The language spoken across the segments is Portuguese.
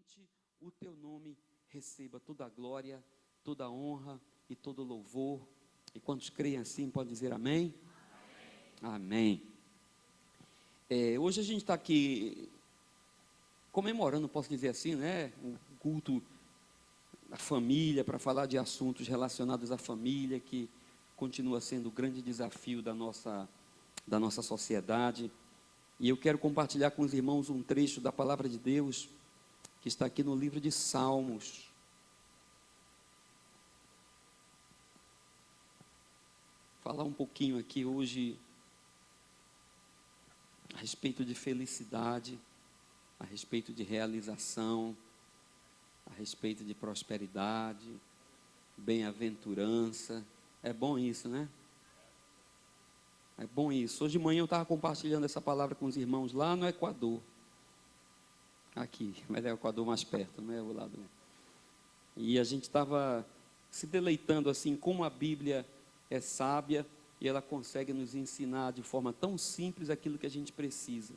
somente o teu nome receba toda a glória, toda a honra e todo o louvor. E quantos creem assim, pode dizer amém? Amém. Hoje a gente está aqui comemorando, posso dizer assim, né? Um culto da família, para falar de assuntos relacionados à família, que continua sendo o grande desafio da nossa sociedade. E eu quero compartilhar com os irmãos um trecho da palavra de Deus, que está aqui no livro de Salmos. Falar um pouquinho aqui hoje a respeito de felicidade, a respeito de realização, a respeito de prosperidade, bem-aventurança. É bom isso, né? É bom isso. Hoje de manhã eu estava compartilhando essa palavra com os irmãos lá no Equador. Aqui, mas é o Equador mais perto, não é o lado. E a gente estava se deleitando assim, como a Bíblia é sábia e ela consegue nos ensinar de forma tão simples aquilo que a gente precisa.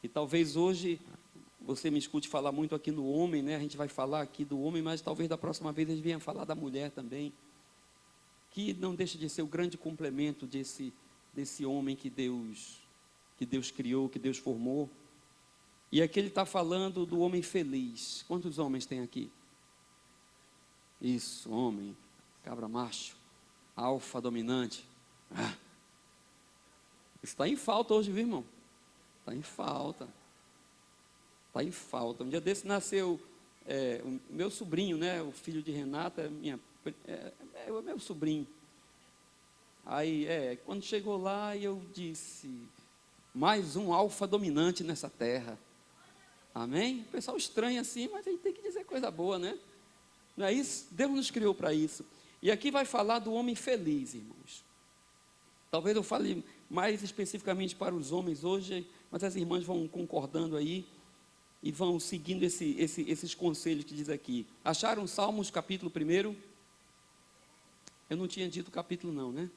E talvez hoje você me escute falar muito aqui no homem, né? A gente vai falar aqui do homem, mas talvez da próxima vez a gente venha falar da mulher também, que não deixa de ser o grande complemento desse homem que Deus criou, que Deus formou. E aqui ele está falando do homem feliz. Quantos homens tem aqui? Isso, homem, cabra macho, alfa dominante. Isso está em falta hoje, viu, irmão? Está em falta. Está em falta. Um dia desse nasceu o meu sobrinho, né? O filho de Renata, é o meu sobrinho. Aí, quando chegou lá, eu disse, mais um alfa dominante nessa terra. Amém? O pessoal estranha assim, mas a gente tem que dizer coisa boa, né? Não é isso? Deus nos criou para isso. E aqui vai falar do homem feliz, irmãos. Talvez eu fale mais especificamente para os homens hoje, mas as irmãs vão concordando aí e vão seguindo esses conselhos que diz aqui. Acharam Salmos capítulo 1? Eu não tinha dito capítulo não, né?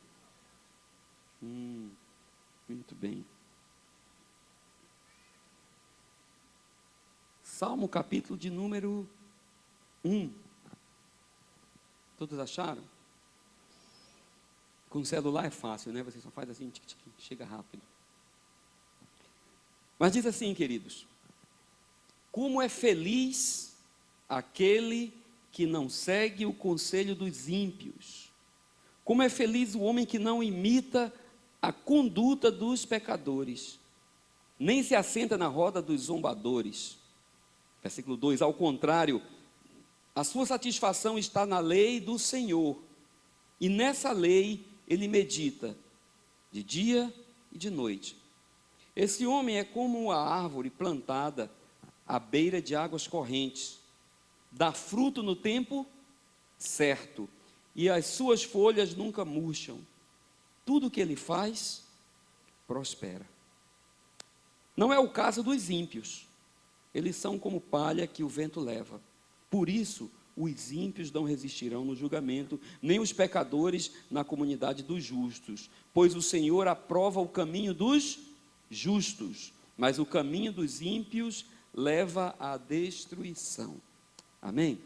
Muito bem. Salmo capítulo de número 1. Todos acharam? Com o celular é fácil, né? Você só faz assim, chega rápido. Mas diz assim, queridos: como é feliz aquele que não segue o conselho dos ímpios. Como é feliz o homem que não imita a conduta dos pecadores, nem se assenta na roda dos zombadores. Versículo 2, ao contrário, a sua satisfação está na lei do Senhor, e nessa lei ele medita de dia e de noite. Esse homem é como a árvore plantada à beira de águas correntes, dá fruto no tempo certo, e as suas folhas nunca murcham. Tudo que ele faz, prospera. Não é o caso dos ímpios. Eles são como palha que o vento leva. Por isso, os ímpios não resistirão no julgamento, nem os pecadores na comunidade dos justos. Pois o Senhor aprova o caminho dos justos, mas o caminho dos ímpios leva à destruição. Amém?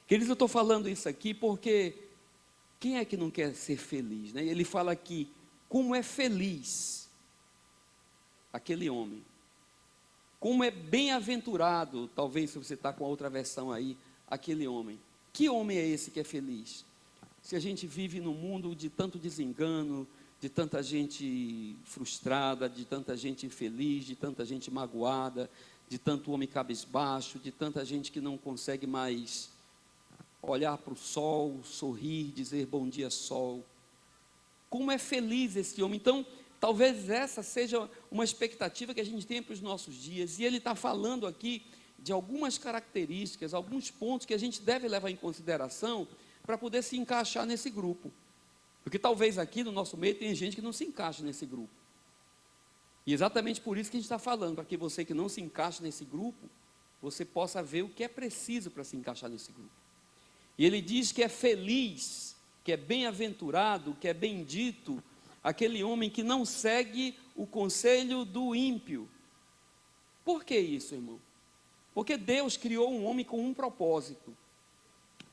Queridos, eu estou falando isso aqui porque quem é que não quer ser feliz, né? Ele fala aqui, como é feliz aquele homem. Como é bem-aventurado, talvez se você está com a outra versão aí, aquele homem. Que homem é esse que é feliz? Se a gente vive num mundo de tanto desengano, de tanta gente frustrada, de tanta gente infeliz, de tanta gente magoada, de tanto homem cabisbaixo, de tanta gente que não consegue mais olhar para o sol, sorrir, dizer bom dia sol. Como é feliz esse homem. Então, talvez essa seja uma expectativa que a gente tem para os nossos dias. E ele está falando aqui de algumas características, alguns pontos que a gente deve levar em consideração para poder se encaixar nesse grupo. Porque talvez aqui no nosso meio tenha gente que não se encaixa nesse grupo. E exatamente por isso que a gente está falando, para que você que não se encaixa nesse grupo, você possa ver o que é preciso para se encaixar nesse grupo. E ele diz que é feliz, que é bem-aventurado, que é bendito, aquele homem que não segue o conselho do ímpio. Por que isso, irmão? Porque Deus criou um homem com um propósito.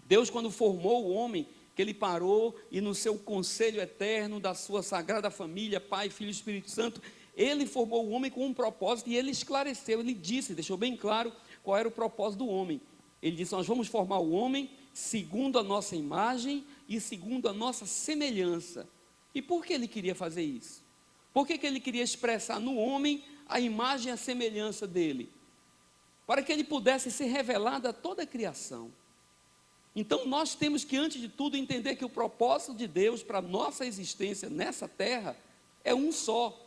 Deus, quando formou o homem, que ele parou e no seu conselho eterno da sua sagrada família, Pai, Filho e Espírito Santo, ele formou o homem com um propósito e ele esclareceu, ele disse, deixou bem claro qual era o propósito do homem. Ele disse: nós vamos formar o homem segundo a nossa imagem e segundo a nossa semelhança. E por que ele queria fazer isso? Por que ele queria expressar no homem a imagem e a semelhança dele? Para que ele pudesse ser revelado a toda a criação. Então nós temos que, antes de tudo, entender que o propósito de Deus para a nossa existência nessa terra é um só.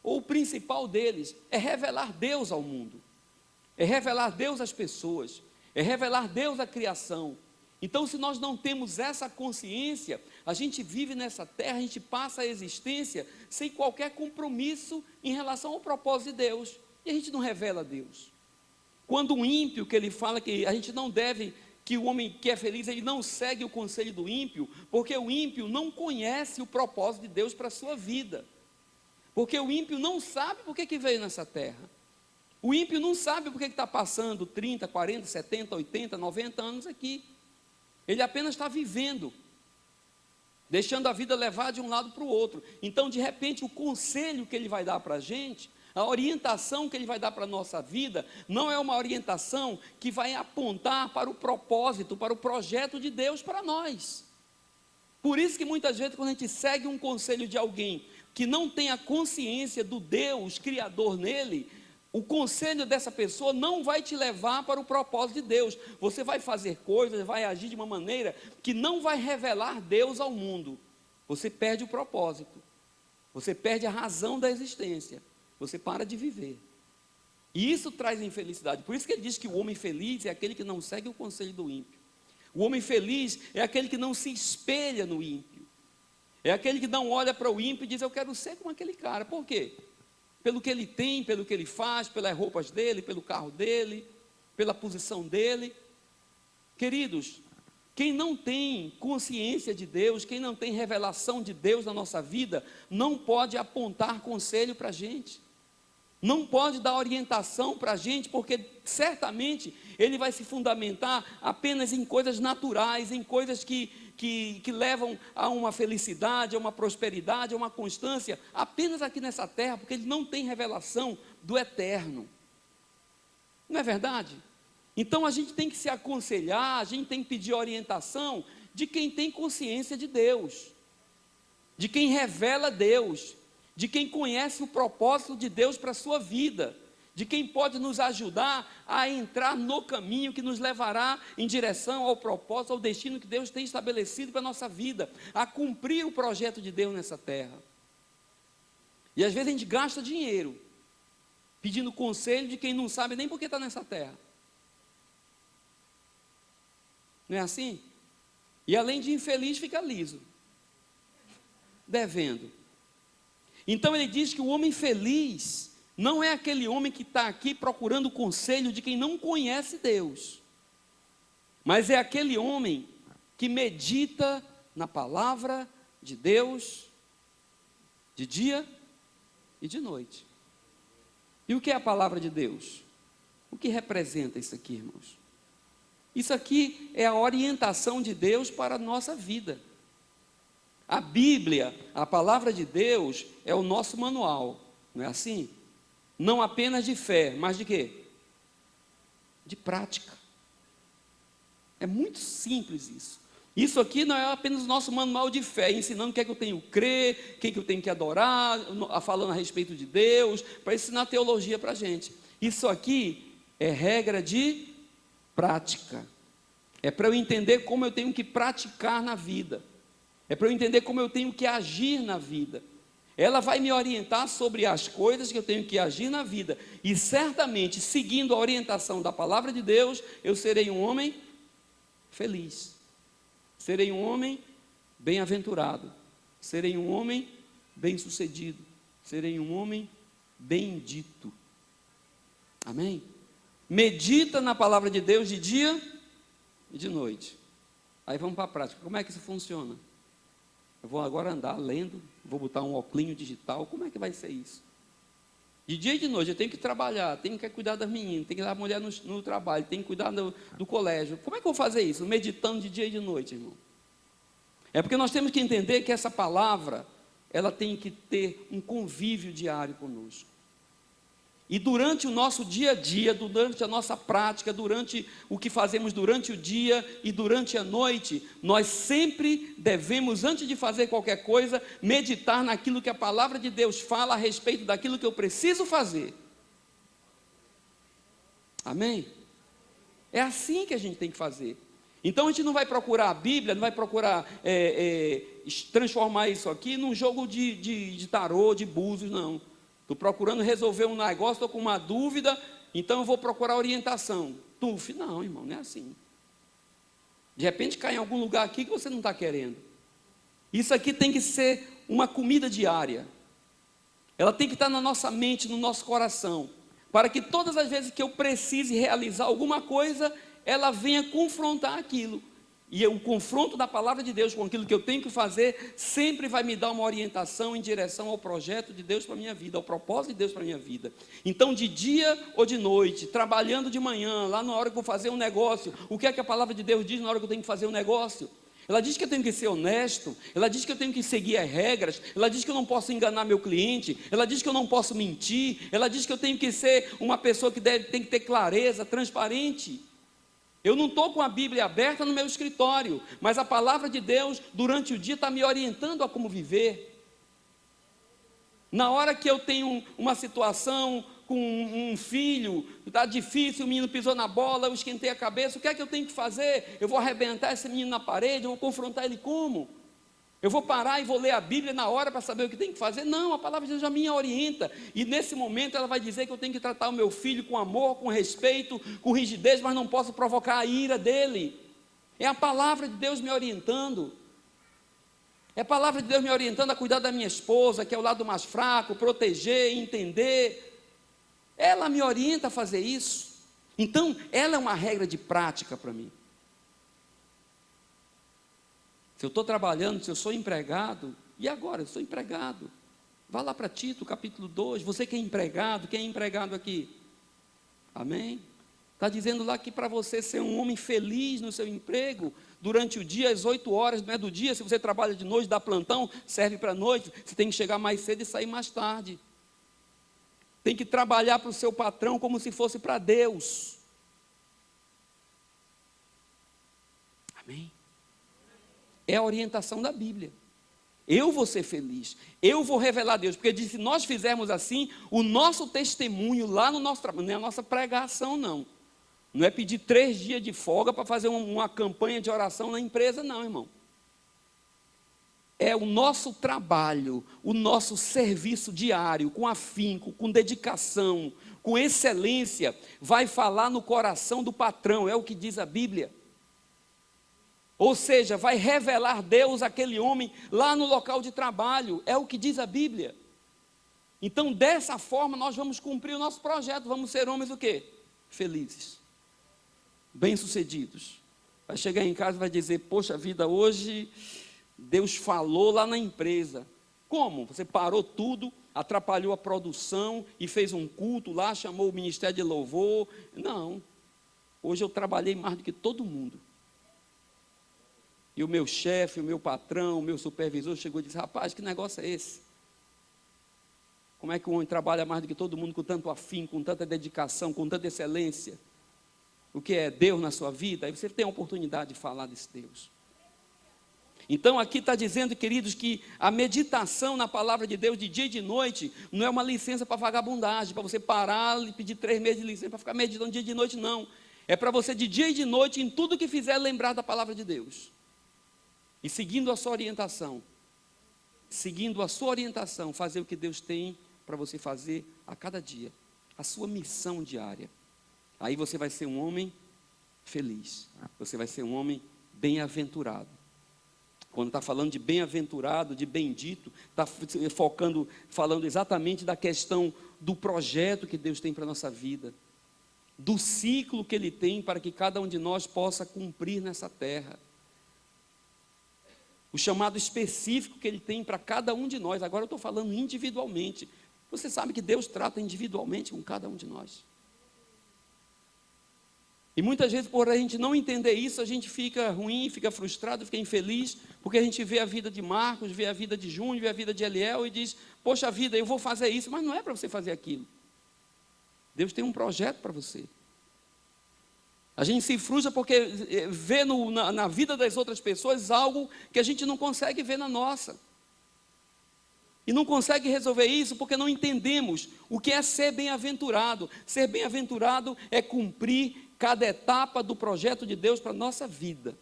Ou o principal deles é revelar Deus ao mundo, é revelar Deus às pessoas, é revelar Deus à criação. Então, se nós não temos essa consciência, a gente vive nessa terra, a gente passa a existência sem qualquer compromisso em relação ao propósito de Deus, e a gente não revela Deus. Quando um ímpio, que ele fala que a gente não deve, que o homem que é feliz, ele não segue o conselho do ímpio, porque o ímpio não conhece o propósito de Deus para a sua vida, porque o ímpio não sabe por que veio nessa terra, o ímpio não sabe por que está passando 30, 40, 70, 80, 90 anos aqui, ele apenas está vivendo, deixando a vida levar de um lado para o outro. Então, de repente, o conselho que ele vai dar para a gente, a orientação que ele vai dar para a nossa vida, não é uma orientação que vai apontar para o propósito, para o projeto de Deus para nós. Por isso que muitas vezes, quando a gente segue um conselho de alguém que não tem a consciência do Deus Criador nele, o conselho dessa pessoa não vai te levar para o propósito de Deus. Você vai fazer coisas, vai agir de uma maneira que não vai revelar Deus ao mundo. Você perde o propósito, você perde a razão da existência. Você para de viver. E isso traz infelicidade. Por isso que ele diz que o homem feliz é aquele que não segue o conselho do ímpio. O homem feliz é aquele que não se espelha no ímpio. É aquele que não olha para o ímpio e diz: eu quero ser como aquele cara. Por quê? Pelo que ele tem, pelo que ele faz, pelas roupas dele, pelo carro dele, pela posição dele. Queridos, quem não tem consciência de Deus, quem não tem revelação de Deus na nossa vida, não pode apontar conselho para a gente. Não pode dar orientação para a gente, porque certamente ele vai se fundamentar apenas em coisas naturais, em coisas que levam a uma felicidade, a uma prosperidade, a uma constância, apenas aqui nessa terra, porque ele não tem revelação do eterno. Não é verdade? Então a gente tem que se aconselhar, a gente tem que pedir orientação de quem tem consciência de Deus, de quem revela Deus, de quem conhece o propósito de Deus para a sua vida, de quem pode nos ajudar a entrar no caminho que nos levará em direção ao propósito, ao destino que Deus tem estabelecido para a nossa vida, a cumprir o projeto de Deus nessa terra. E às vezes a gente gasta dinheiro pedindo conselho de quem não sabe nem por que está nessa terra. Não é assim? E além de infeliz, fica liso, devendo. Então ele diz que o homem feliz não é aquele homem que está aqui procurando o conselho de quem não conhece Deus, mas é aquele homem que medita na palavra de Deus de dia e de noite. E o que é a palavra de Deus? O que representa isso aqui, irmãos? Isso aqui é a orientação de Deus para a nossa vida. A Bíblia, a palavra de Deus, é o nosso manual, não é assim? Não apenas de fé, mas de quê? De prática. É muito simples isso. Isso aqui não é apenas o nosso manual de fé, ensinando o que é que eu tenho que crer, quem que eu tenho que adorar, falando a respeito de Deus, para ensinar teologia para a gente. Isso aqui é regra de prática. É para eu entender como eu tenho que praticar na vida. É para eu entender como eu tenho que agir na vida. Ela vai me orientar sobre as coisas que eu tenho que agir na vida. E certamente, seguindo a orientação da palavra de Deus, eu serei um homem feliz. Serei um homem bem-aventurado. Serei um homem bem-sucedido. Serei um homem bendito. Amém? Medita na palavra de Deus de dia e de noite. Aí vamos para a prática. Como é que isso funciona? Eu vou agora andar lendo, vou botar um óculos digital, como é que vai ser isso? De dia e de noite, eu tenho que trabalhar, tenho que cuidar das meninas, tenho que dar a mulher no trabalho, tenho que cuidar do colégio. Como é que eu vou fazer isso? Meditando de dia e de noite, irmão. É porque nós temos que entender que essa palavra, ela tem que ter um convívio diário conosco. E durante o nosso dia a dia, durante a nossa prática, durante o que fazemos durante o dia e durante a noite, nós sempre devemos, antes de fazer qualquer coisa, meditar naquilo que a palavra de Deus fala a respeito daquilo que eu preciso fazer. Amém? É assim que a gente tem que fazer. Então a gente não vai procurar a Bíblia, não vai procurar transformar isso aqui num jogo de tarô, de búzios, não. Estou procurando resolver um negócio, estou com uma dúvida, então eu vou procurar orientação. Não, irmão, não é assim. De repente cai em algum lugar aqui que você não está querendo. Isso aqui tem que ser uma comida diária. Ela tem que estar na nossa mente, no nosso coração, para que todas as vezes que eu precise realizar alguma coisa, ela venha confrontar aquilo. E o confronto da palavra de Deus com aquilo que eu tenho que fazer, sempre vai me dar uma orientação em direção ao projeto de Deus para a minha vida, ao propósito de Deus para a minha vida. Então, de dia ou de noite, trabalhando de manhã, lá na hora que eu vou fazer um negócio, o que é que a palavra de Deus diz na hora que eu tenho que fazer um negócio? Ela diz que eu tenho que ser honesto, ela diz que eu tenho que seguir as regras, ela diz que eu não posso enganar meu cliente, ela diz que eu não posso mentir, ela diz que eu tenho que ser uma pessoa que tem que ter clareza, transparente. Eu não estou com a Bíblia aberta no meu escritório, mas a palavra de Deus, durante o dia, está me orientando a como viver. Na hora que eu tenho uma situação com um filho, está difícil, o menino pisou na bola, eu esquentei a cabeça, o que é que eu tenho que fazer? Eu vou arrebentar esse menino na parede, eu vou confrontar ele como? Eu vou parar e vou ler a Bíblia na hora para saber o que tem que fazer? Não, a palavra de Deus já me orienta. E nesse momento ela vai dizer que eu tenho que tratar o meu filho com amor, com respeito, com rigidez, mas não posso provocar a ira dele. É a palavra de Deus me orientando. É a palavra de Deus me orientando a cuidar da minha esposa, que é o lado mais fraco, proteger, entender. Ela me orienta a fazer isso. Então, ela é uma regra de prática para mim. Se eu estou trabalhando, se eu sou empregado, e agora? Eu sou empregado. Vá lá para Tito, capítulo 2, você que é empregado, quem é empregado aqui? Amém? Está dizendo lá que para você ser um homem feliz no seu emprego, durante o dia, às 8 horas, não é do dia, se você trabalha de noite, dá plantão, serve para a noite, você tem que chegar mais cedo e sair mais tarde. Tem que trabalhar para o seu patrão como se fosse para Deus. Amém? É a orientação da Bíblia. Eu vou ser feliz, eu vou revelar a Deus, porque se nós fizermos assim, o nosso testemunho lá no nosso trabalho, não é a nossa pregação não é pedir 3 dias de folga para fazer uma campanha de oração na empresa não, irmão. É o nosso trabalho, o nosso serviço diário, com afinco, com dedicação, com excelência, vai falar no coração do patrão, é o que diz a Bíblia. Ou seja, vai revelar Deus àquele homem lá no local de trabalho, é o que diz a Bíblia. Então, dessa forma, nós vamos cumprir o nosso projeto, vamos ser homens o quê? Felizes, bem-sucedidos. Vai chegar em casa e vai dizer, poxa vida, hoje Deus falou lá na empresa. Como? Você parou tudo, atrapalhou a produção e fez um culto lá, chamou o ministério de louvor. Não, hoje eu trabalhei mais do que todo mundo. E o meu chefe, o meu patrão, o meu supervisor chegou e disse, rapaz, que negócio é esse? Como é que o homem trabalha mais do que todo mundo com tanto afinco, com tanta dedicação, com tanta excelência? O que é Deus na sua vida? Aí você tem a oportunidade de falar desse Deus. Então aqui está dizendo, queridos, que a meditação na palavra de Deus de dia e de noite não é uma licença para vagabundagem, para você parar e pedir 3 meses de licença para ficar meditando dia e de noite, não. É para você de dia e de noite, em tudo que fizer, lembrar da palavra de Deus. E seguindo a sua orientação, fazer o que Deus tem para você fazer a cada dia, a sua missão diária. Aí você vai ser um homem feliz, você vai ser um homem bem-aventurado. Quando está falando de bem-aventurado, de bendito, está falando exatamente da questão do projeto que Deus tem para a nossa vida, do ciclo que Ele tem para que cada um de nós possa cumprir nessa terra. O chamado específico que Ele tem para cada um de nós. Agora eu estou falando individualmente. Você sabe que Deus trata individualmente com cada um de nós. E muitas vezes, por a gente não entender isso, a gente fica ruim, fica frustrado, fica infeliz, porque a gente vê a vida de Marcos, vê a vida de Júnior, vê a vida de Eliel e diz, poxa vida, eu vou fazer isso, mas não é para você fazer aquilo. Deus tem um projeto para você. A gente se frustra porque vê na vida das outras pessoas algo que a gente não consegue ver na nossa. E não consegue resolver isso porque não entendemos o que é ser bem-aventurado. Ser bem-aventurado é cumprir cada etapa do projeto de Deus para a nossa vida.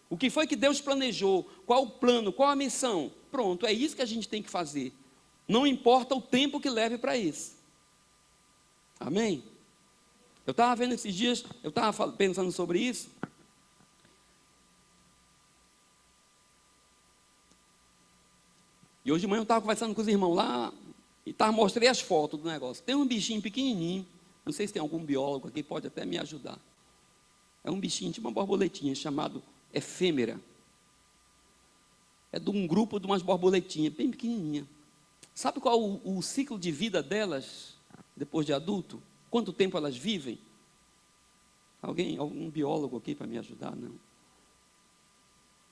O que foi que Deus planejou? Qual o plano? Qual a missão? Pronto, é isso que a gente tem que fazer. Não importa o tempo que leve para isso. Amém? Eu estava vendo esses dias, eu estava pensando sobre isso. E hoje de manhã eu estava conversando com os irmãos lá, e mostrei as fotos do negócio. Tem um bichinho pequenininho, não sei se tem algum biólogo aqui, pode até me ajudar. É um bichinho, tipo uma borboletinha, chamado efêmera. É de um grupo de umas borboletinhas, bem pequenininha. Sabe qual o ciclo de vida delas, depois de adulto? Quanto tempo elas vivem? Algum biólogo aqui para me ajudar? Não.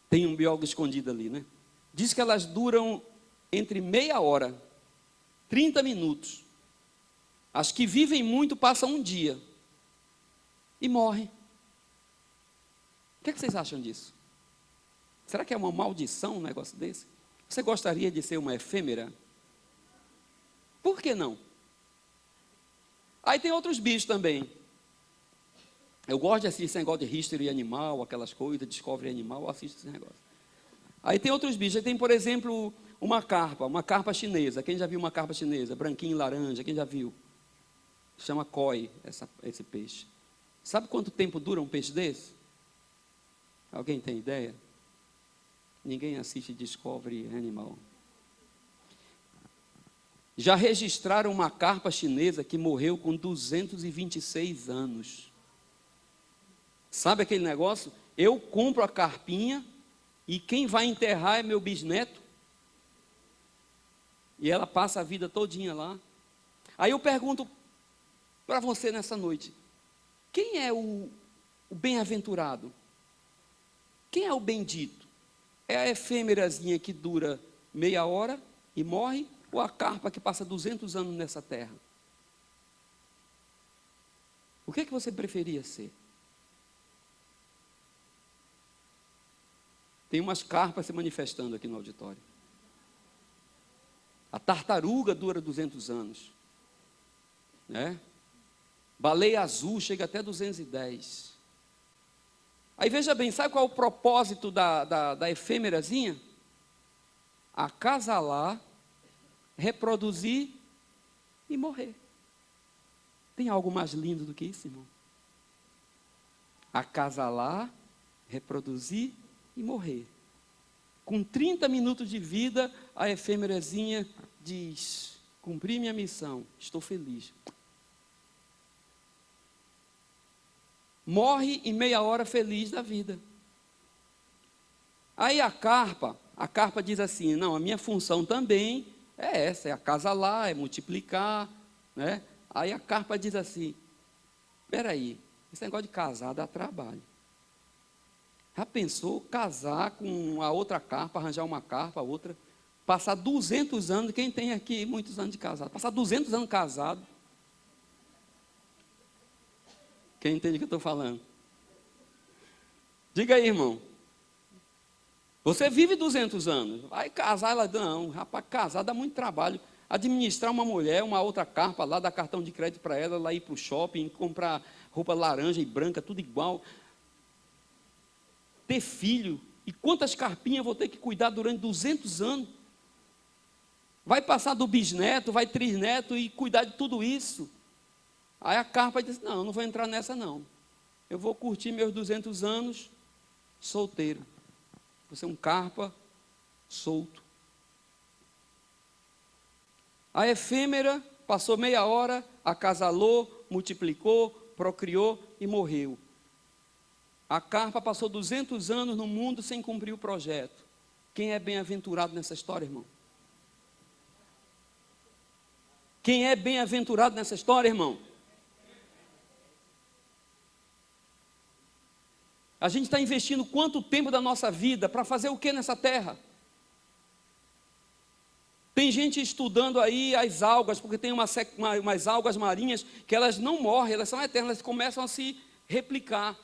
Tem um biólogo escondido ali, né? Diz que elas duram entre meia hora, 30 minutos. As que vivem muito passam um dia e morrem. O que vocês acham disso? Será que é uma maldição um negócio desse? Você gostaria de ser uma efêmera? Por que não? Aí tem outros bichos também. Eu gosto de assistir esse negócio de history animal, aquelas coisas, discovery animal, eu assisto esse negócio. Aí tem outros bichos, aí tem, por exemplo, uma carpa chinesa. Quem já viu uma carpa chinesa? Branquinho e laranja, quem já viu? Chama koi, esse peixe. Sabe quanto tempo dura um peixe desse? Alguém tem ideia? Ninguém assiste Discovery Animal. Já registraram uma carpa chinesa que morreu com 226 anos. Sabe aquele negócio? Eu compro a carpinha e quem vai enterrar é meu bisneto. E ela passa a vida todinha lá. Aí eu pergunto para você nessa noite, quem é o bem-aventurado? Quem é o bendito? É a efêmerazinha que dura meia hora e morre, ou a carpa que passa 200 anos nessa terra? O que você preferia ser? Tem umas carpas se manifestando aqui no auditório. A tartaruga dura 200 anos. Né? Baleia azul chega até 210. Aí veja bem, sabe qual é o propósito da efêmerazinha? Acasalar, reproduzir e morrer. Tem algo mais lindo do que isso, irmão? Acasalar, reproduzir e morrer. Com 30 minutos de vida, a efêmerazinha diz, cumpri minha missão, estou feliz. Morre em meia hora feliz da vida. Aí a carpa diz assim, não, a minha função também é essa, é acasalar, é multiplicar, né? Aí a carpa diz assim, espera aí, esse negócio de casar dá trabalho. Já pensou casar com a outra carpa, arranjar uma carpa, outra, passar 200 anos, quem tem aqui muitos anos de casado, passar 200 anos casado. Quem entende o que eu estou falando? Diga aí, irmão. Você vive 200 anos, vai casar, ela não, rapaz, casar dá muito trabalho. Administrar uma mulher, uma outra carpa lá, dar cartão de crédito para ela, lá ir para o shopping, comprar roupa laranja e branca, tudo igual. Ter filho, e quantas carpinhas vou ter que cuidar durante 200 anos? Vai passar do bisneto, vai trisneto e cuidar de tudo isso. Aí a carpa diz, não, não vou entrar nessa não. Eu vou curtir meus 200 anos solteiro. Vou ser um carpa solto. A efêmera passou meia hora, acasalou, multiplicou, procriou e morreu. A carpa passou 200 anos no mundo sem cumprir o projeto. Quem é bem-aventurado nessa história, irmão? Quem é bem-aventurado nessa história, irmão? A gente está investindo quanto tempo da nossa vida para fazer o que nessa terra? Tem gente estudando aí as algas, porque tem umas algas marinhas que elas não morrem, elas são eternas, elas começam a se replicar.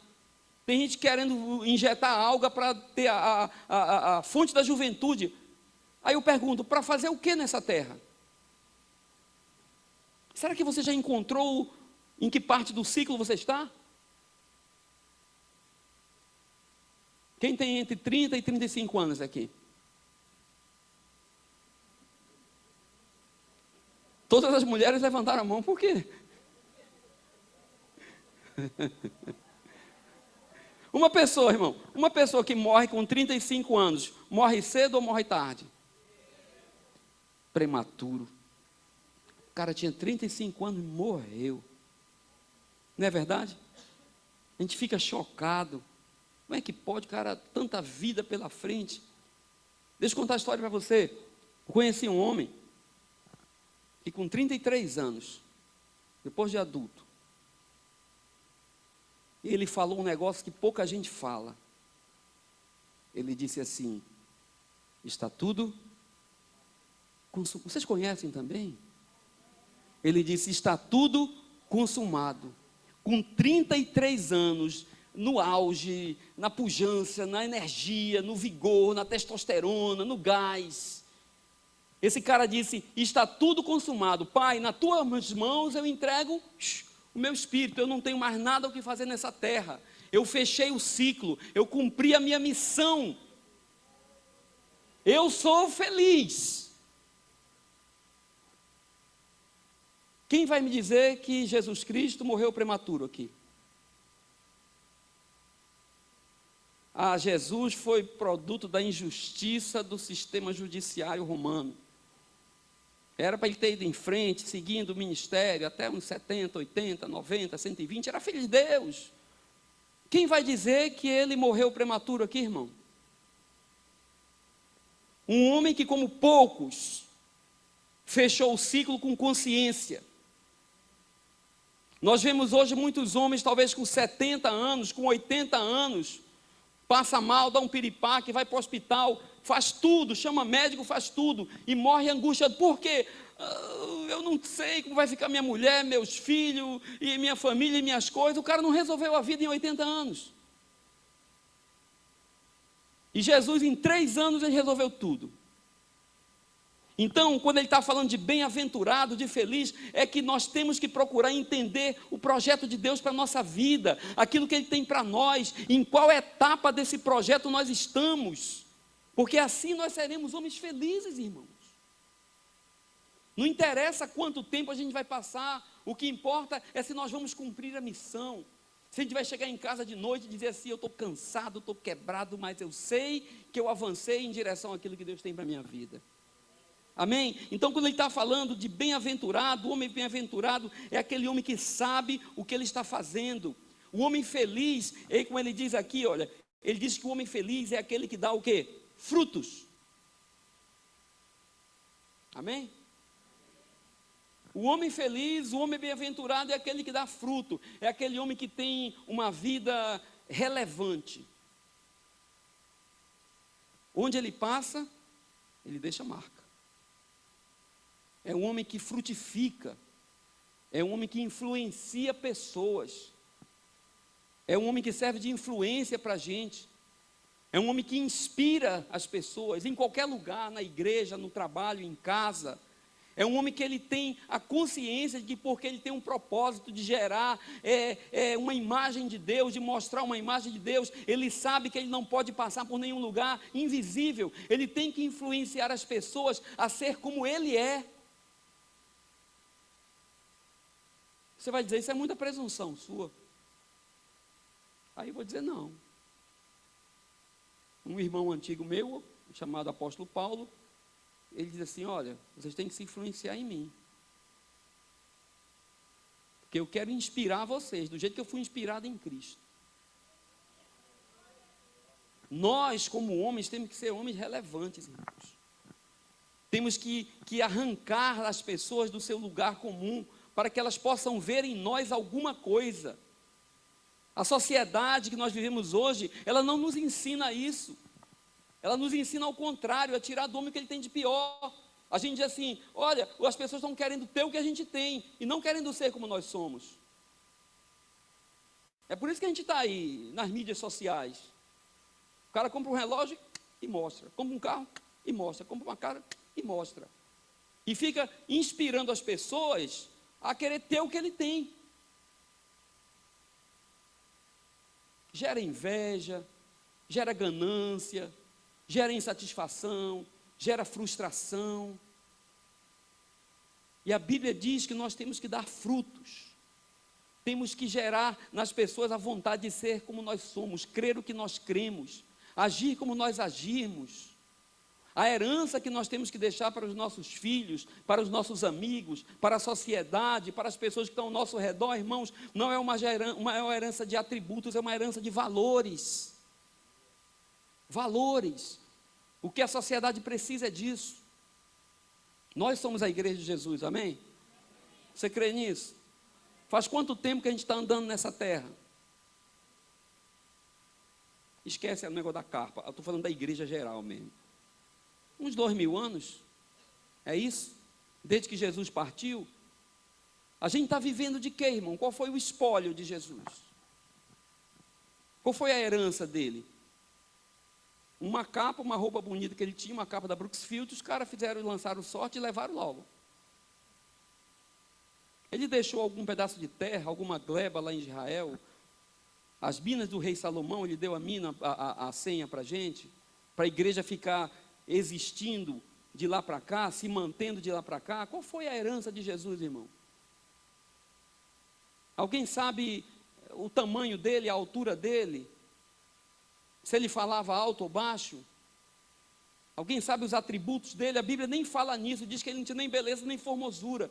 Tem gente querendo injetar alga para ter a fonte da juventude. Aí eu pergunto, para fazer o que nessa terra? Será que você já encontrou em que parte do ciclo você está? Quem tem entre 30 e 35 anos aqui? Todas as mulheres levantaram a mão, por quê? Uma pessoa, irmão, uma pessoa que morre com 35 anos, morre cedo ou morre tarde? Prematuro. O cara tinha 35 anos e morreu. Não é verdade? A gente fica chocado. Como é que pode, cara, tanta vida pela frente? Deixa eu contar a história para você. Eu conheci um homem que com 33 anos, depois de adulto, ele falou um negócio que pouca gente fala. Ele disse assim: está tudo consumado. Vocês conhecem também? Ele disse: está tudo consumado. Com 33 anos, no auge, na pujança, na energia, no vigor, na testosterona, no gás. Esse cara disse: está tudo consumado. Pai, nas tuas mãos eu entrego o meu espírito. Eu não tenho mais nada o que fazer nessa terra. Eu fechei o ciclo. Eu cumpri a minha missão. Eu sou feliz. Quem vai me dizer que Jesus Cristo morreu prematuro aqui? Ah, Jesus foi produto da injustiça do sistema judiciário romano. Era para ele ter ido em frente, seguindo o ministério, até uns 70, 80, 90, 120, era filho de Deus. Quem vai dizer que ele morreu prematuro aqui, irmão? Um homem que, como poucos, fechou o ciclo com consciência. Nós vemos hoje muitos homens, talvez com 70 anos, com 80 anos, passa mal, dá um piripaque, vai para o hospital, faz tudo, chama médico, faz tudo, e morre angustiado. Por quê? Eu não sei como vai ficar minha mulher, meus filhos, e minha família, e minhas coisas. O cara não resolveu a vida em 80 anos. E Jesus, em 3 anos, ele resolveu tudo. Então, quando ele está falando de bem-aventurado, de feliz, é que nós temos que procurar entender o projeto de Deus para a nossa vida, aquilo que Ele tem para nós, em qual etapa desse projeto nós estamos, porque assim nós seremos homens felizes, irmãos. Não interessa quanto tempo a gente vai passar, o que importa é se nós vamos cumprir a missão. Se a gente vai chegar em casa de noite e dizer assim: eu estou cansado, estou quebrado, mas eu sei que eu avancei em direção àquilo que Deus tem para a minha vida. Amém? Então, quando ele está falando de bem-aventurado, o homem bem-aventurado é aquele homem que sabe o que ele está fazendo. O homem feliz, como ele diz aqui, olha, ele diz que o homem feliz é aquele que dá o quê? Frutos. Amém? O homem feliz, o homem bem-aventurado é aquele que dá fruto, é aquele homem que tem uma vida relevante. Onde ele passa, ele deixa marca. É um homem que frutifica, é um homem que influencia pessoas, é um homem que serve de influência para a gente, é um homem que inspira as pessoas, em qualquer lugar, na igreja, no trabalho, em casa. É um homem que ele tem a consciência de que, porque ele tem um propósito de gerar uma imagem de Deus, de mostrar uma imagem de Deus, ele sabe que ele não pode passar por nenhum lugar invisível, ele tem que influenciar as pessoas a ser como ele é. Você vai dizer: isso é muita presunção sua. Aí eu vou dizer: não. Um irmão antigo meu, chamado apóstolo Paulo, ele diz assim: olha, vocês têm que se influenciar em mim, porque eu quero inspirar vocês, do jeito que eu fui inspirado em Cristo. Nós, como homens, temos que ser homens relevantes, irmãos. Temos que arrancar as pessoas do seu lugar comum, para que elas possam ver em nós alguma coisa. A sociedade que nós vivemos hoje, ela não nos ensina isso. Ela nos ensina ao contrário, a tirar do homem o que ele tem de pior. A gente diz assim, olha, as pessoas estão querendo ter o que a gente tem, e não querendo ser como nós somos. É por isso que a gente está aí, nas mídias sociais. O cara compra um relógio e mostra, compra um carro e mostra, compra uma cara e mostra. E fica inspirando as pessoas a querer ter o que ele tem. Gera inveja, gera ganância, gera insatisfação, gera frustração. E a Bíblia diz que nós temos que dar frutos. Temos que gerar nas pessoas a vontade de ser como nós somos, crer o que nós cremos, agir como nós agirmos. A herança que nós temos que deixar para os nossos filhos, para os nossos amigos, para a sociedade, para as pessoas que estão ao nosso redor, irmãos, não é uma herança de atributos, é uma herança de valores. Valores. O que a sociedade precisa é disso. Nós somos a igreja de Jesus, amém? Você crê nisso? Faz quanto tempo que a gente está andando nessa terra? Esquece o negócio da carpa, eu estou falando da igreja geral mesmo. Uns 2000 anos, é isso? Desde que Jesus partiu. A gente está vivendo de quê, irmão? Qual foi o espólio de Jesus? Qual foi a herança dele? Uma capa, uma roupa bonita que ele tinha, uma capa da Brooksfield, os caras lançaram sorte e levaram logo. Ele deixou algum pedaço de terra, alguma gleba lá em Israel. As minas do rei Salomão, ele deu a senha para a gente, para a igreja ficar existindo de lá para cá, se mantendo de lá para cá. Qual foi a herança de Jesus, irmão? Alguém sabe o tamanho dele, a altura dele? Se ele falava alto ou baixo? Alguém sabe os atributos dele? A Bíblia nem fala nisso, diz que ele não tinha nem beleza nem formosura.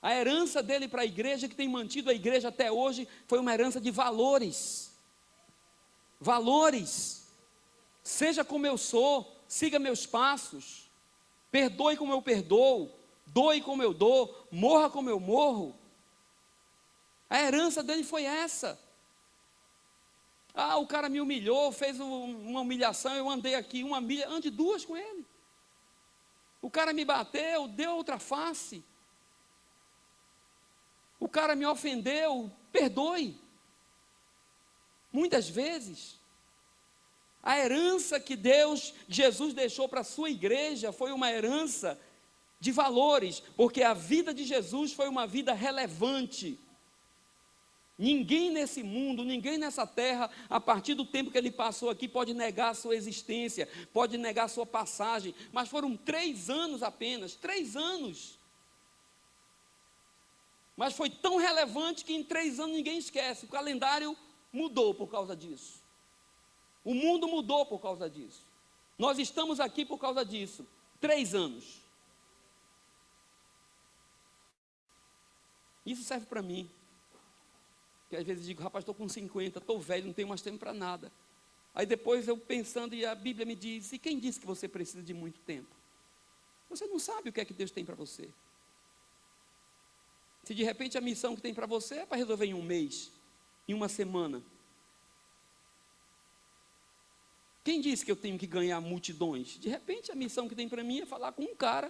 A herança dele para a igreja, que tem mantido a igreja até hoje, foi uma herança de valores. Valores. Seja como eu sou, siga meus passos, perdoe como eu perdoo, doe como eu dou, morra como eu morro. A herança dele foi essa. Ah, o cara me humilhou, fez uma humilhação, eu andei aqui 1 milha, ande 2 com ele. O cara me bateu, deu outra face. O cara me ofendeu, perdoe. Muitas vezes, a herança que Jesus deixou para a sua igreja foi uma herança de valores, porque a vida de Jesus foi uma vida relevante. Ninguém nesse mundo, ninguém nessa terra, a partir do tempo que ele passou aqui, pode negar a sua existência, pode negar a sua passagem, mas foram 3 anos apenas, 3 anos. Mas foi tão relevante que em 3 anos ninguém esquece, o calendário mudou por causa disso. O mundo mudou por causa disso. Nós estamos aqui por causa disso. 3 anos. Isso serve para mim. Que às vezes eu digo, rapaz, estou com 50, estou velho, não tenho mais tempo para nada. Aí depois eu pensando, e a Bíblia me diz, e quem disse que você precisa de muito tempo? Você não sabe o que é que Deus tem para você. Se de repente a missão que tem para você é para resolver em 1 mês, em 1 semana. Quem disse que eu tenho que ganhar multidões? De repente a missão que tem para mim é falar com um cara,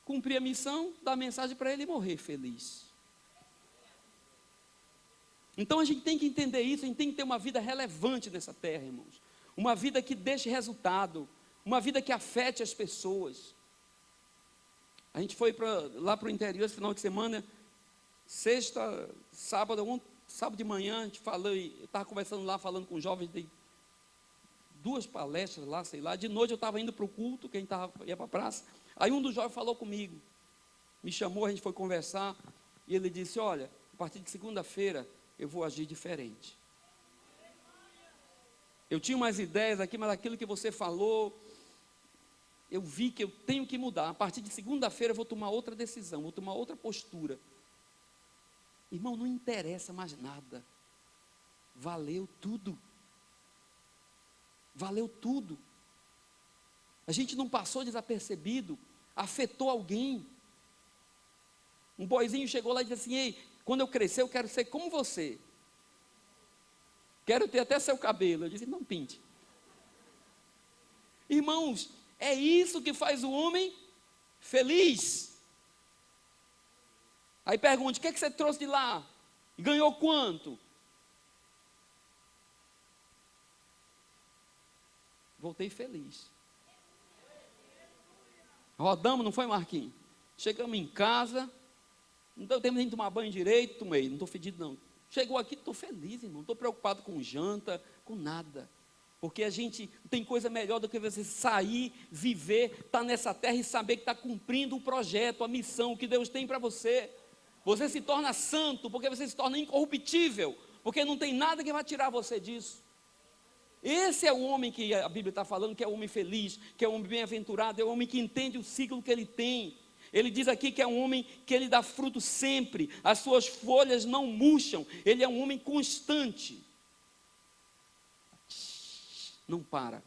cumprir a missão, dar a mensagem para ele e morrer feliz. Então a gente tem que entender isso, a gente tem que ter uma vida relevante nessa terra, irmãos. Uma vida que deixe resultado, uma vida que afete as pessoas. A gente foi lá para o interior esse final de semana, sexta, sábado de manhã, a gente falou, eu estava conversando lá, falando com jovens, dei 2 palestras lá, sei lá. De noite eu estava indo para o culto, quem ia para a praça. Aí um dos jovens falou comigo, me chamou, a gente foi conversar, e ele disse, olha, a partir de segunda-feira eu vou agir diferente. Eu tinha umas ideias aqui, mas aquilo que você falou, eu vi que eu tenho que mudar. A partir de segunda-feira eu vou tomar outra decisão, vou tomar outra postura. Irmão, não interessa mais nada. Valeu tudo. Valeu tudo. A gente não passou desapercebido, afetou alguém. Um boizinho chegou lá e disse assim: ei, quando eu crescer eu quero ser como você. Quero ter até seu cabelo. Eu disse: não pinte. Irmãos, é isso que faz o homem feliz. Aí pergunte: o que é que você trouxe de lá? E ganhou quanto? Voltei feliz. Rodamos, não foi, Marquinhos? Chegamos em casa, não deu tempo nem de tomar banho direito, tomei, não estou fedido não. Chegou aqui, estou feliz, irmão, não estou preocupado com janta, com nada. Porque a gente tem coisa melhor do que você sair, viver, estar nessa terra e saber que está cumprindo o projeto, a missão que Deus tem para você. Você se torna santo, porque você se torna incorruptível, porque não tem nada que vai tirar você disso. Esse é o homem que a Bíblia está falando, que é o homem feliz, que é o homem bem-aventurado, é o homem que entende o ciclo que ele tem. Ele diz aqui que é um homem que ele dá fruto sempre, as suas folhas não murcham, ele é um homem constante. Não para.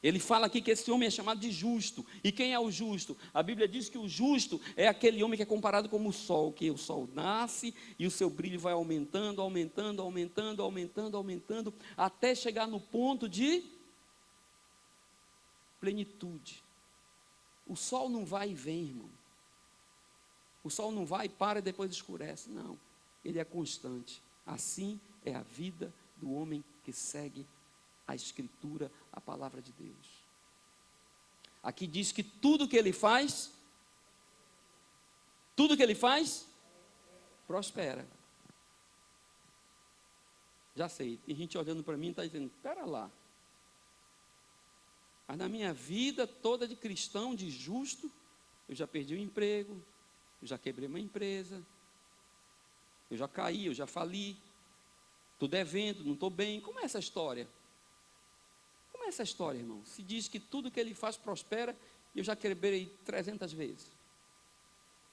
Ele fala aqui que esse homem é chamado de justo. E quem é o justo? A Bíblia diz que o justo é aquele homem que é comparado como o sol, que o sol nasce e o seu brilho vai aumentando, aumentando, aumentando, aumentando, aumentando, até chegar no ponto de plenitude. O sol não vai e vem, irmão. O sol não vai e para e depois escurece. Não, ele é constante. Assim é a vida do homem que segue a Escritura, a palavra de Deus. Aqui diz que tudo que ele faz, prospera. Já sei, tem gente olhando para mim e está dizendo: espera lá. Mas na minha vida toda de cristão, de justo, eu já perdi o emprego, eu já quebrei uma empresa, eu já caí, eu já fali, estou devendo, não estou bem. Como é essa história? Como é essa história, irmão? Se diz que tudo que ele faz prospera, e eu já quebrei 300 vezes.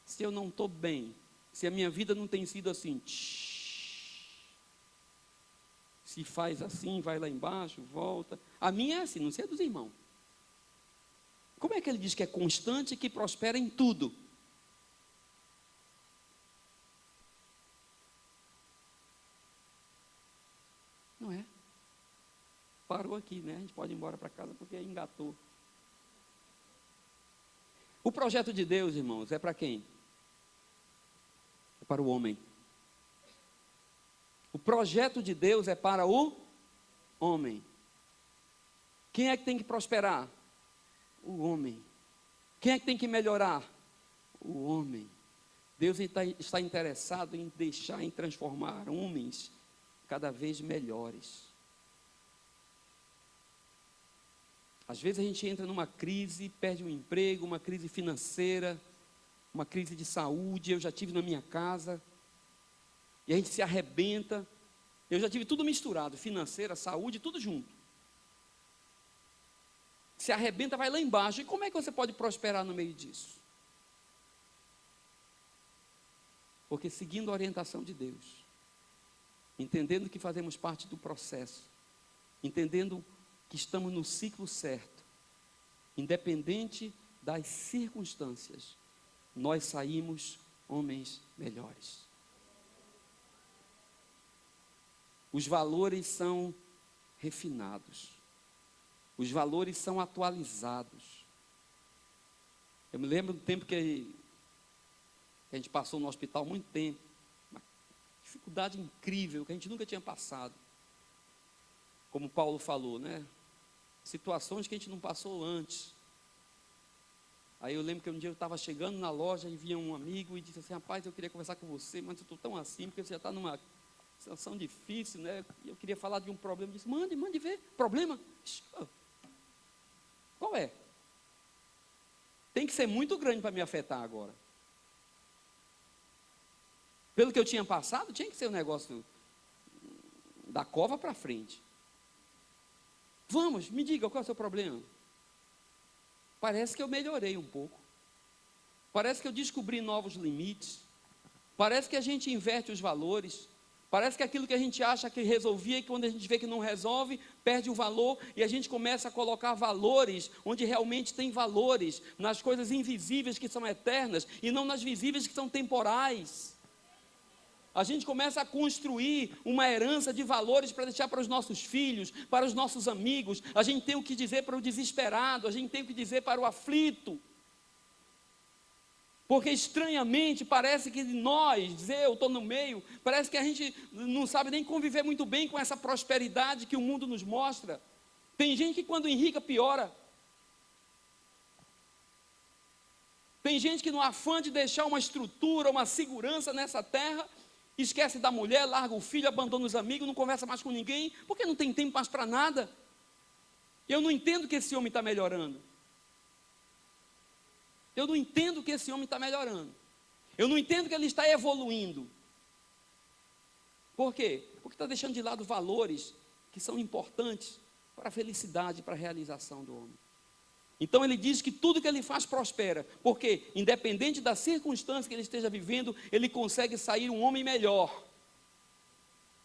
Se eu não estou bem, se a minha vida não tem sido assim, se faz assim, vai lá embaixo, volta. A minha é assim, não sei a dos irmãos. Como é que ele diz que é constante e que prospera em tudo? Não é? Parou aqui, né? A gente pode ir embora para casa porque engatou. O projeto de Deus, irmãos, é para quem? É para o homem. O projeto de Deus é para o homem. Quem é que tem que prosperar? O homem. Quem é que tem que melhorar? O homem. Deus está interessado em deixar, em transformar homens cada vez melhores. Às vezes a gente entra numa crise, perde um emprego, uma crise financeira, uma crise de saúde. Eu já tive na minha casa, e a gente se arrebenta. Eu já tive tudo misturado, financeira, saúde, tudo junto. Se arrebenta, vai lá embaixo. E como é que você pode prosperar no meio disso? Porque seguindo a orientação de Deus, entendendo que fazemos parte do processo, entendendo que estamos no ciclo certo, independente das circunstâncias, nós saímos homens melhores. Os valores são refinados, os valores são atualizados. Eu me lembro do tempo que a gente passou no hospital, muito tempo, uma dificuldade incrível que a gente nunca tinha passado. Como Paulo falou, né? Situações que a gente não passou antes. Aí eu lembro que um dia eu estava chegando na loja e vinha um amigo e disse assim: rapaz, eu queria conversar com você, mas eu estou tão assim, porque você já está numa situação difícil, né? E eu queria falar de um problema. Eu disse: mande ver. Problema? Qual é? Tem que ser muito grande para me afetar agora. Pelo que eu tinha passado, tinha que ser um negócio da cova para frente. Vamos, me diga, qual é o seu problema? Parece que eu melhorei um pouco. Parece que eu descobri novos limites. Parece que a gente inverte os valores. Parece que aquilo que a gente acha que resolvia, e quando a gente vê que não resolve, perde o valor, e a gente começa a colocar valores, onde realmente tem valores, nas coisas invisíveis que são eternas, e não nas visíveis que são temporais. A gente começa a construir uma herança de valores para deixar para os nossos filhos, para os nossos amigos. A gente tem o que dizer para o desesperado, a gente tem o que dizer para o aflito. Porque estranhamente parece que nós, eu estou no meio, parece que a gente não sabe nem conviver muito bem com essa prosperidade que o mundo nos mostra. Tem gente que quando enrica piora. Tem gente que no afã de deixar uma estrutura, uma segurança nessa terra, esquece da mulher, larga o filho, abandona os amigos, não conversa mais com ninguém, porque não tem tempo mais para nada. Eu não entendo que esse homem está melhorando. Eu não entendo que esse homem está melhorando. Eu não entendo que ele está evoluindo. Por quê? Porque está deixando de lado valores que são importantes para a felicidade, para a realização do homem. Então ele diz que tudo que ele faz prospera, porque independente da circunstância que ele esteja vivendo, ele consegue sair um homem melhor,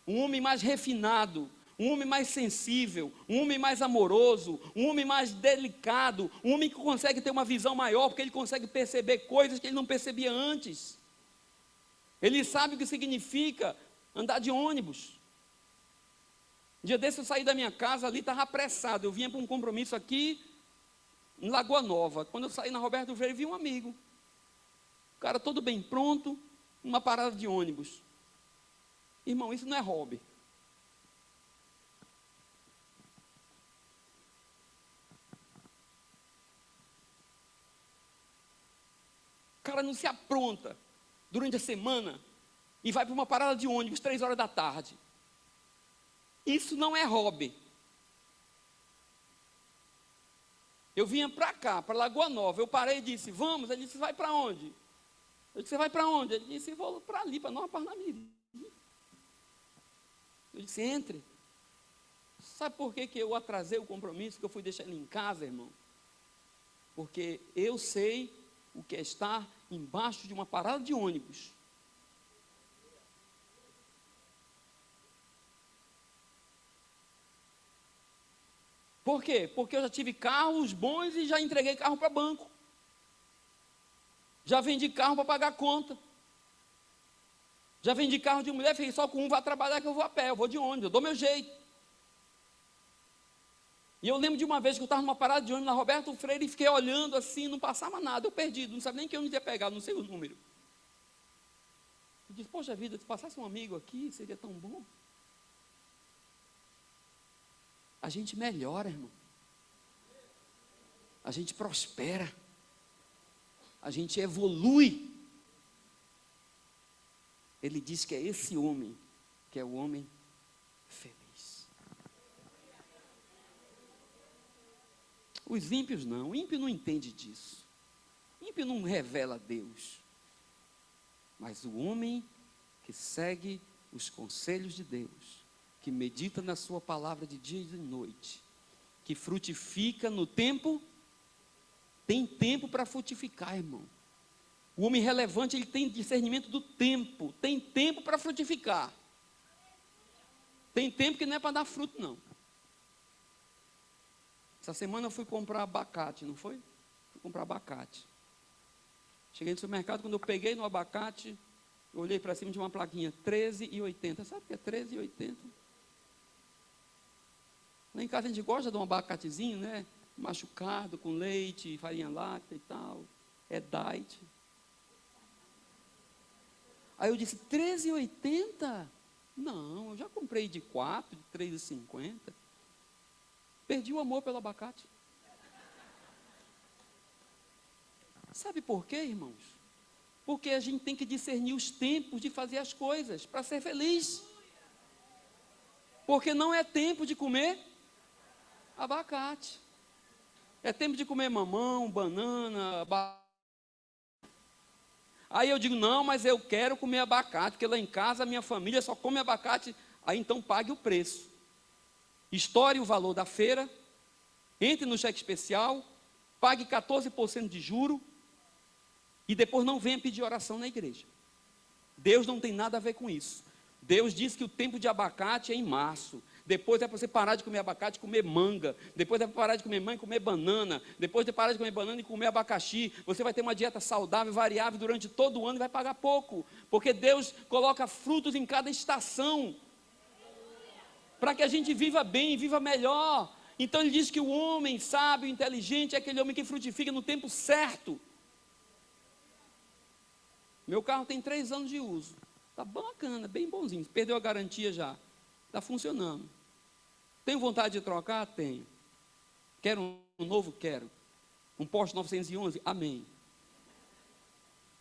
um homem mais refinado, um homem mais sensível, um homem mais amoroso, um homem mais delicado, um homem que consegue ter uma visão maior, porque ele consegue perceber coisas que ele não percebia antes. Ele sabe o que significa andar de ônibus. Um dia desse eu saí da minha casa, ali estava apressado, eu vinha para um compromisso aqui, em Lagoa Nova. Quando eu saí na Roberto Freire, vi um amigo, o cara todo bem pronto, numa parada de ônibus. Irmão, isso não é hobby. O cara não se apronta durante a semana e vai para uma parada de ônibus 3 horas da tarde. Isso não é hobby. Eu vinha para cá, para Lagoa Nova, eu parei e disse, vamos? Ele disse, vai para onde? Eu disse, você vai para onde? Ele disse, vou para ali, para Nova Parnamirim. Eu disse, entre. Sabe por que eu atrasei o compromisso, que eu fui deixar ele em casa, irmão? Porque eu sei o que é estar embaixo de uma parada de ônibus. Por quê? Porque eu já tive carros bons e já entreguei carro para banco. Já vendi carro para pagar conta. Já vendi carro de mulher, falei, só com um vai trabalhar que eu vou a pé, eu vou de ônibus, eu dou meu jeito. E eu lembro de uma vez que eu estava numa parada de ônibus na Roberto Freire e fiquei olhando assim, não passava nada, eu perdido, não sabia nem que ônibus ia pegar, não sei o número. Eu disse, poxa vida, se passasse um amigo aqui, seria tão bom. A gente melhora, irmão. A gente prospera. A gente evolui. Ele diz que é esse homem, que é o homem feliz. Os ímpios não, o ímpio não entende disso. O ímpio não revela a Deus. Mas o homem que segue os conselhos de Deus, que medita na sua palavra de dia e de noite, que frutifica no tempo, tem tempo para frutificar, irmão. O homem relevante, ele tem discernimento do tempo, tem tempo para frutificar. Tem tempo que não é para dar fruto, não. Essa semana eu fui comprar abacate, não foi? Fui comprar abacate. Cheguei no supermercado, quando eu peguei no abacate, eu olhei para cima de uma plaquinha, R$13,80. Sabe o que é R$13,80? Lá em casa a gente gosta de um abacatezinho, né? Machucado, com leite, farinha láctea e tal. É diet. Aí eu disse, R$13,80? Não, eu já comprei de 4, de R$3,50. Perdi o amor pelo abacate. Sabe por quê, irmãos? Porque a gente tem que discernir os tempos de fazer as coisas para ser feliz. Porque não é tempo de comer abacate. É tempo de comer mamão, banana, Aí eu digo, não, mas eu quero comer abacate, porque lá em casa a minha família só come abacate. Aí então pague o preço. Estoure o valor da feira, entre no cheque especial, pague 14% de juro, e depois não venha pedir oração na igreja. Deus não tem nada a ver com isso. Deus diz que o tempo de abacate é em março. Depois é para você parar de comer abacate e comer manga. Depois é para parar de comer manga e comer banana. Depois de parar de comer banana e comer abacaxi. Você vai ter uma dieta saudável, variável durante todo o ano e vai pagar pouco. Porque Deus coloca frutos em cada estação. Para que a gente viva bem, viva melhor. Então ele diz que o homem sábio, inteligente, é aquele homem que frutifica no tempo certo. Meu carro tem 3 anos de uso. Está bacana, bem bonzinho. Perdeu a garantia já. Está funcionando. Tenho vontade de trocar? Tenho. Quero um novo? Quero. Um Porsche 911? Amém.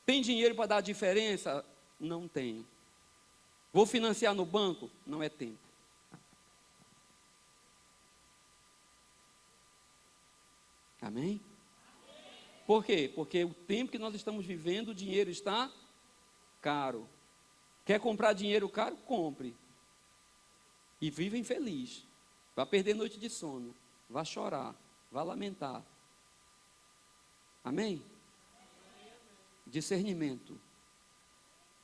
Tem dinheiro para dar a diferença? Não tenho. Vou financiar no banco? Não é tempo. Amém? Por quê? Porque o tempo que nós estamos vivendo, o dinheiro está caro. Quer comprar dinheiro caro? Compre. E viva infeliz. Vai perder noite de sono. Vai chorar. Vai lamentar. Amém? Discernimento.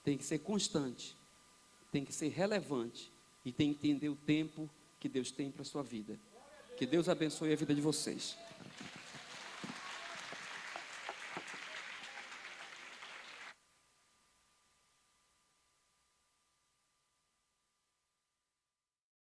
Tem que ser constante. Tem que ser relevante. E tem que entender o tempo que Deus tem para a sua vida. Que Deus abençoe a vida de vocês.